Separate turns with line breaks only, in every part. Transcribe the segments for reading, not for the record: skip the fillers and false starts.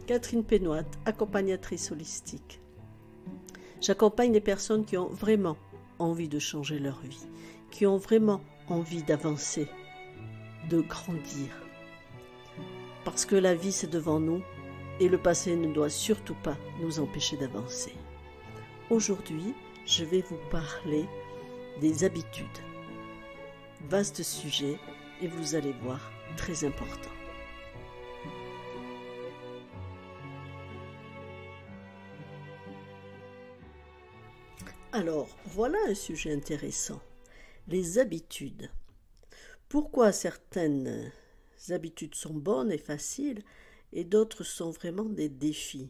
Catherine Pénoat, accompagnatrice holistique. J'accompagne les personnes qui ont vraiment envie de changer leur vie, qui ont vraiment envie d'avancer, de grandir. Parce que la vie c'est devant nous et le passé ne doit surtout pas nous empêcher d'avancer. Aujourd'hui, je vais vous parler des habitudes. Vaste sujet et vous allez voir, très important. Alors, voilà un sujet intéressant. Les habitudes. Pourquoi certaines habitudes sont bonnes et faciles et d'autres sont vraiment des défis?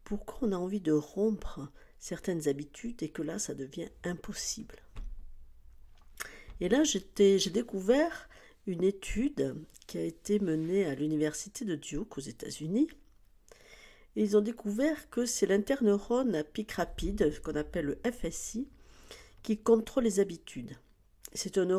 Pourquoi on a envie de rompre certaines habitudes et que là, ça devient impossible? Et là, j'ai découvert une étude qui a été menée à l'université de Duke aux États-Unis. Et ils ont découvert que c'est l'interneurone à pic rapide, qu'on appelle le FSI, qui contrôle les habitudes. C'est un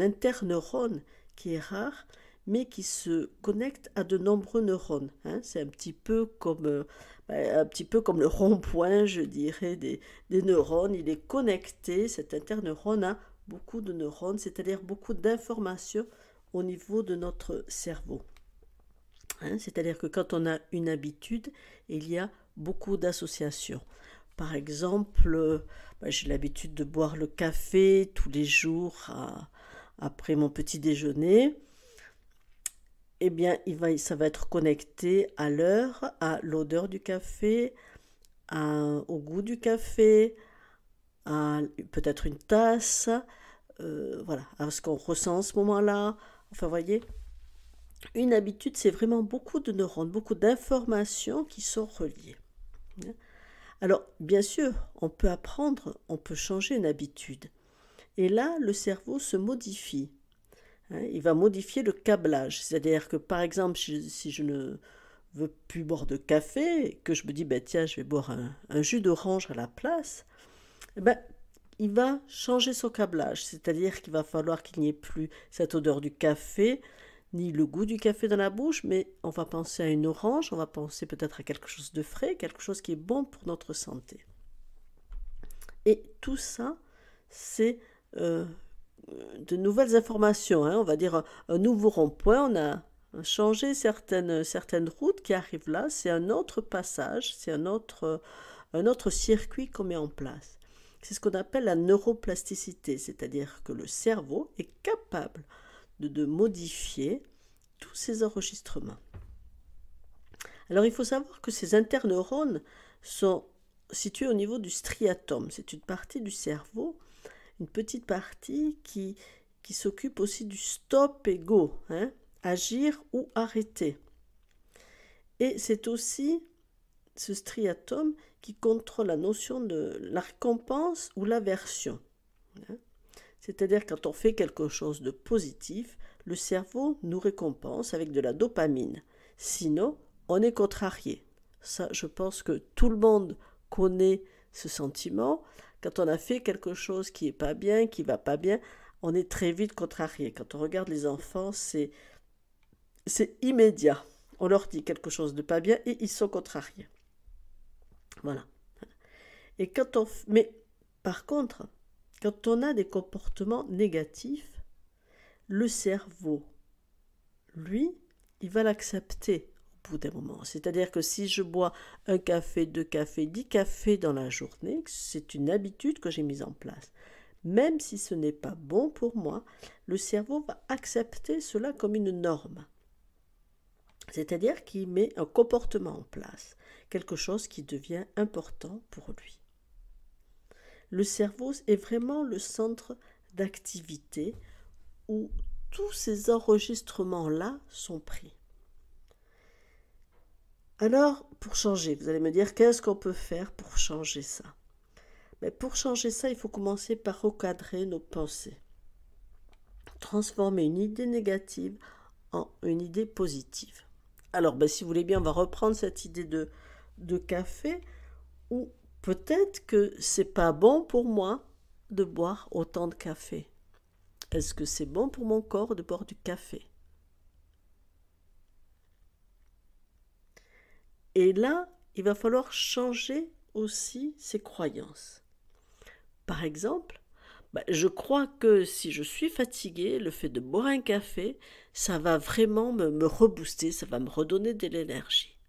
interneurone qui est rare, mais qui se connecte à de nombreux neurones. C'est un petit peu comme le rond-point, je dirais, des neurones. Il est connecté, cet interneurone, à beaucoup de neurones, c'est-à-dire beaucoup d'informations au niveau de notre cerveau. C'est-à-dire que quand on a une habitude, il y a beaucoup d'associations. Par exemple, j'ai l'habitude de boire le café tous les jours après mon petit déjeuner. Eh bien, ça va être connecté à l'heure, à l'odeur du café, au goût du café, à peut-être une tasse, à ce qu'on ressent en ce moment-là. Enfin, vous voyez, une habitude, c'est vraiment beaucoup de neurones, beaucoup d'informations qui sont reliées. Alors, bien sûr, on peut apprendre, on peut changer une habitude. Et là, le cerveau se modifie. Il va modifier le câblage. C'est-à-dire que, par exemple, si je ne veux plus boire de café, que je me dis, tiens, je vais boire un jus d'orange à la place, il va changer son câblage. C'est-à-dire qu'il va falloir qu'il n'y ait plus cette odeur du café, ni le goût du café dans la bouche, mais on va penser à une orange, on va penser peut-être à quelque chose de frais, quelque chose qui est bon pour notre santé. Et tout ça, c'est de nouvelles informations. On va dire un nouveau rond-point, on a changé certaines routes qui arrivent là, c'est un autre passage, c'est un autre circuit qu'on met en place. C'est ce qu'on appelle la neuroplasticité, c'est-à-dire que le cerveau est capable de modifier tous ces enregistrements. Alors il faut savoir que ces interneurones sont situés au niveau du striatum. C'est une partie du cerveau, une petite partie qui s'occupe aussi du stop et go, agir ou arrêter. Et c'est aussi ce striatum qui contrôle la notion de la récompense ou l'aversion. C'est-à-dire quand on fait quelque chose de positif, le cerveau nous récompense avec de la dopamine. Sinon, on est contrarié. Ça, je pense que tout le monde connaît ce sentiment. Quand on a fait quelque chose qui n'est pas bien, qui ne va pas bien, on est très vite contrarié. Quand on regarde les enfants, c'est immédiat. On leur dit quelque chose de pas bien et ils sont contrariés. Voilà. Mais par contre, quand on a des comportements négatifs, le cerveau, lui, il va l'accepter au bout d'un moment. C'est-à-dire que si je bois un café, 2 cafés, 10 cafés dans la journée, c'est une habitude que j'ai mise en place. Même si ce n'est pas bon pour moi, le cerveau va accepter cela comme une norme. C'est-à-dire qu'il met un comportement en place, quelque chose qui devient important pour lui. Le cerveau est vraiment le centre d'activité où tous ces enregistrements-là sont pris. Alors, pour changer, vous allez me dire, qu'est-ce qu'on peut faire pour changer ça? Pour changer ça, il faut commencer par recadrer nos pensées. Transformer une idée négative en une idée positive. Alors, si vous voulez bien, on va reprendre cette idée de café, où peut-être que c'est pas bon pour moi de boire autant de café. Est-ce que c'est bon pour mon corps de boire du café? Et là, il va falloir changer aussi ses croyances. Par exemple, je crois que si je suis fatiguée, le fait de boire un café, ça va vraiment me rebooster, ça va me redonner de l'énergie.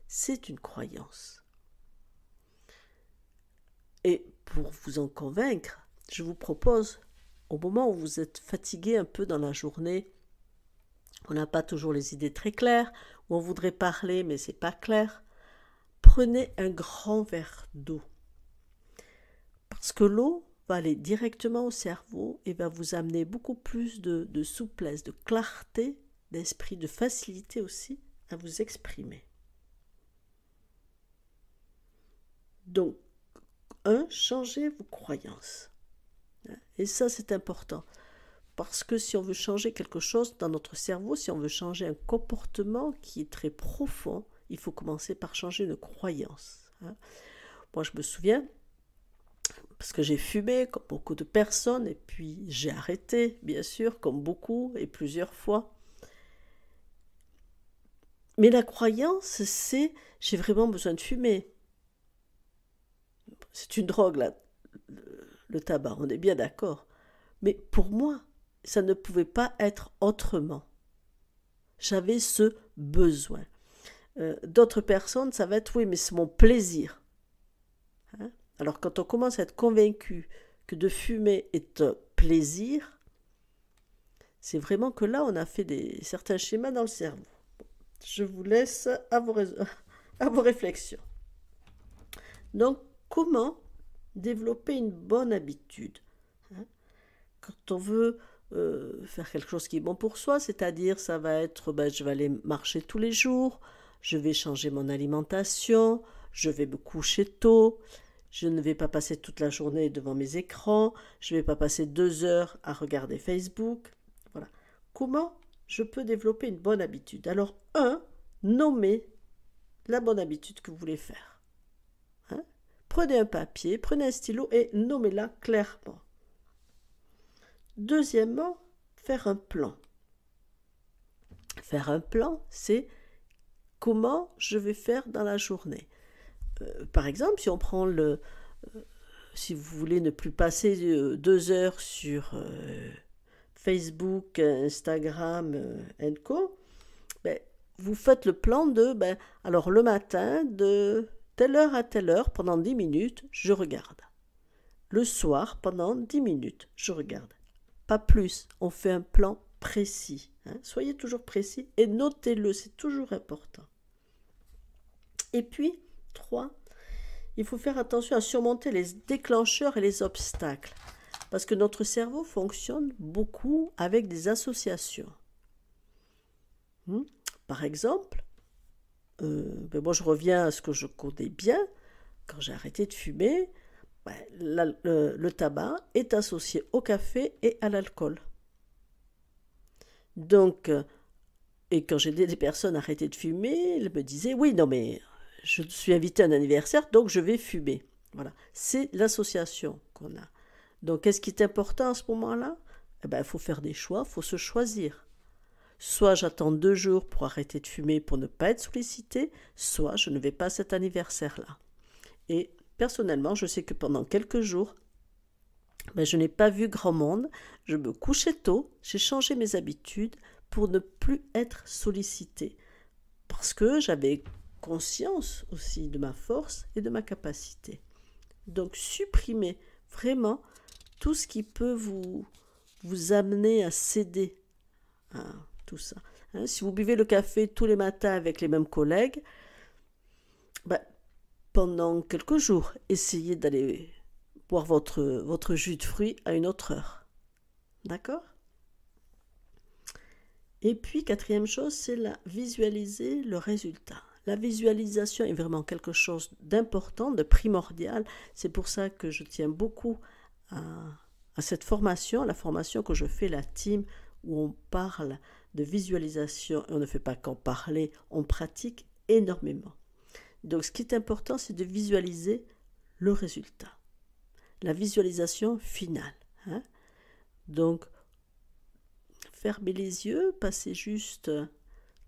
C'est une croyance. Et pour vous en convaincre, je vous propose, au moment où vous êtes fatigué un peu dans la journée, on n'a pas toujours les idées très claires, ou on voudrait parler mais c'est pas clair, prenez un grand verre d'eau. Parce que l'eau va aller directement au cerveau et va vous amener beaucoup plus de souplesse, de clarté d'esprit, de facilité aussi à vous exprimer. Donc, changez vos croyances. Et ça, c'est important. Parce que si on veut changer quelque chose dans notre cerveau, si on veut changer un comportement qui est très profond, il faut commencer par changer une croyance. Moi, je me souviens, parce que j'ai fumé comme beaucoup de personnes, et puis j'ai arrêté, bien sûr, comme beaucoup, et plusieurs fois. Mais la croyance, c'est j'ai vraiment besoin de fumer. C'est une drogue, là, le tabac, on est bien d'accord. Mais pour moi, ça ne pouvait pas être autrement. J'avais ce besoin. D'autres personnes, ça va être oui, mais c'est mon plaisir. Alors quand on commence à être convaincu que de fumer est un plaisir, c'est vraiment que là, on a fait certains schémas dans le cerveau. Je vous laisse à vos réflexions. Donc, comment développer une bonne habitude quand on veut faire quelque chose qui est bon pour soi, c'est-à-dire ça va être je vais aller marcher tous les jours, je vais changer mon alimentation, je vais me coucher tôt, je ne vais pas passer toute la journée devant mes écrans, je ne vais pas passer 2 heures à regarder Facebook. Voilà. Comment je peux développer une bonne habitude? Alors, nommez la bonne habitude que vous voulez faire. Prenez un papier, prenez un stylo et nommez-la clairement. Deuxièmement, faire un plan. Faire un plan, c'est comment je vais faire dans la journée. Par exemple, si on prend si vous voulez ne plus passer 2 heures sur Facebook, Instagram co, vous faites le plan de, alors le matin, de telle heure à telle heure, pendant 10 minutes, je regarde. Le soir, pendant 10 minutes, je regarde. Pas plus, on fait un plan précis. Soyez toujours précis et notez-le, c'est toujours important. Et puis, 3, il faut faire attention à surmonter les déclencheurs et les obstacles. Parce que notre cerveau fonctionne beaucoup avec des associations. Par exemple, moi je reviens à ce que je connais bien. Quand j'ai arrêté de fumer, le tabac est associé au café et à l'alcool. Donc, et quand j'ai aidé des personnes à arrêter de fumer, elles me disaient, oui, non mais je suis invitée à un anniversaire, donc je vais fumer. Voilà, c'est l'association qu'on a. Donc, qu'est-ce qui est important à ce moment-là? Il faut faire des choix, il faut se choisir. Soit j'attends 2 jours pour arrêter de fumer pour ne pas être sollicité, soit je ne vais pas à cet anniversaire-là. Et personnellement, je sais que pendant quelques jours, je n'ai pas vu grand monde, je me couchais tôt, j'ai changé mes habitudes pour ne plus être sollicitée. Parce que j'avais conscience aussi de ma force et de ma capacité. Donc supprimez vraiment tout ce qui peut vous amener à céder à tout ça. Si vous buvez le café tous les matins avec les mêmes collègues, pendant quelques jours, essayez d'aller boire votre jus de fruits à une autre heure. D'accord? Et puis, 4e chose, c'est visualiser le résultat. La visualisation est vraiment quelque chose d'important, de primordial. C'est pour ça que je tiens beaucoup à cette formation, la formation que je fais, la team, où on parle de visualisation. Et on ne fait pas qu'en parler, on pratique énormément. Donc, ce qui est important, c'est de visualiser le résultat. La visualisation finale. Donc, fermez les yeux, passez juste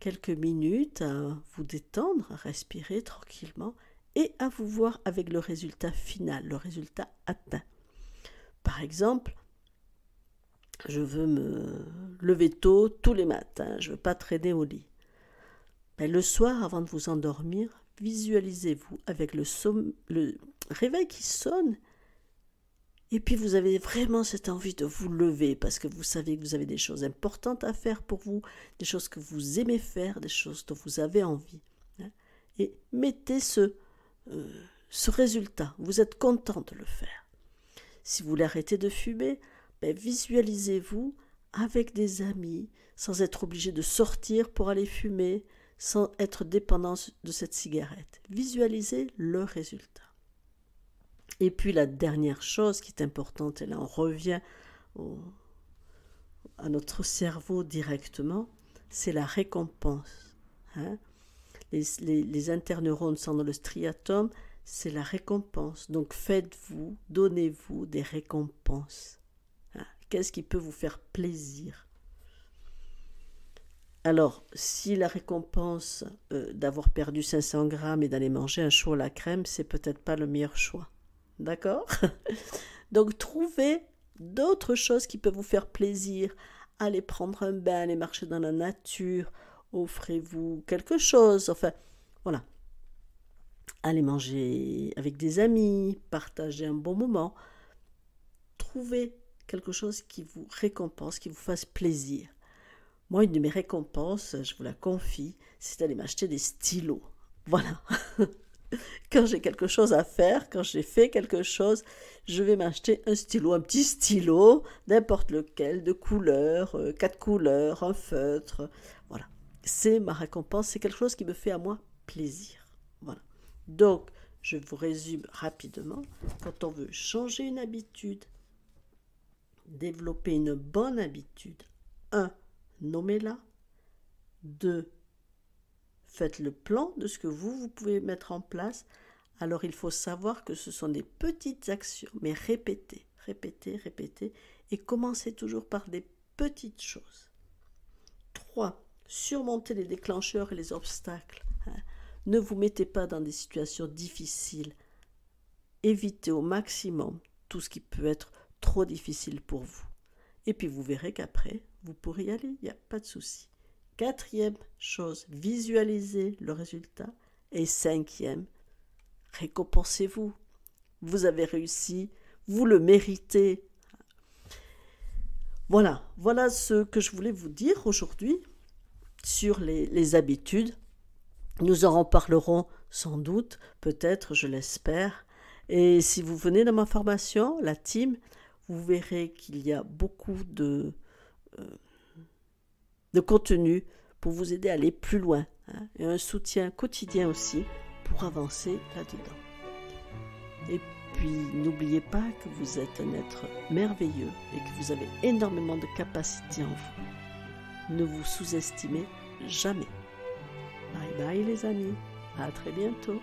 quelques minutes à vous détendre, à respirer tranquillement et à vous voir avec le résultat final, le résultat atteint. Par exemple, je veux me lever tôt tous les matins, je ne veux pas traîner au lit. Le soir, avant de vous endormir, visualisez-vous avec le réveil qui sonne. Et puis vous avez vraiment cette envie de vous lever parce que vous savez que vous avez des choses importantes à faire pour vous, des choses que vous aimez faire, des choses dont vous avez envie. Et mettez ce résultat, vous êtes content de le faire. Si vous voulez arrêter de fumer, visualisez-vous avec des amis, sans être obligé de sortir pour aller fumer, sans être dépendant de cette cigarette. Visualisez le résultat. Et puis la dernière chose qui est importante, et là on revient à notre cerveau directement, c'est la récompense. Les interneurones sont dans le striatum, c'est la récompense. Donc faites-vous, donnez-vous des récompenses. Qu'est-ce qui peut vous faire plaisir ? Alors, si la récompense d'avoir perdu 500 grammes et d'aller manger un chaud à la crème, c'est peut-être pas le meilleur choix. D'accord ? Donc, trouvez d'autres choses qui peuvent vous faire plaisir. Allez prendre un bain, allez marcher dans la nature, offrez-vous quelque chose. Enfin, voilà. Allez manger avec des amis, partagez un bon moment. Trouvez quelque chose qui vous récompense, qui vous fasse plaisir. Moi, une de mes récompenses, je vous la confie, c'est d'aller m'acheter des stylos. Voilà. Quand j'ai quelque chose à faire, quand j'ai fait quelque chose, je vais m'acheter un stylo, un petit stylo, n'importe lequel, de couleur, 4 couleurs, un feutre. Voilà. C'est ma récompense, c'est quelque chose qui me fait à moi plaisir. Voilà. Donc, je vous résume rapidement. Quand on veut changer une habitude, développer une bonne habitude, 1. Nommez-la. 2. Faites le plan de ce que vous pouvez mettre en place. Alors, il faut savoir que ce sont des petites actions, mais répétez, et commencez toujours par des petites choses. 3. Surmontez les déclencheurs et les obstacles. Ne vous mettez pas dans des situations difficiles. Évitez au maximum tout ce qui peut être trop difficile pour vous. Et puis vous verrez qu'après, vous pourrez y aller, il n'y a pas de souci. 4e chose, visualisez le résultat. Et 5e, récompensez-vous. Vous avez réussi, vous le méritez. Voilà ce que je voulais vous dire aujourd'hui sur les habitudes. Nous en reparlerons sans doute, peut-être, je l'espère. Et si vous venez dans ma formation, la team, vous verrez qu'il y a beaucoup de contenu pour vous aider à aller plus loin, et un soutien quotidien aussi pour avancer là-dedans. Et puis, n'oubliez pas que vous êtes un être merveilleux et que vous avez énormément de capacités en vous. Ne vous sous-estimez jamais. Bye bye les amis, à très bientôt.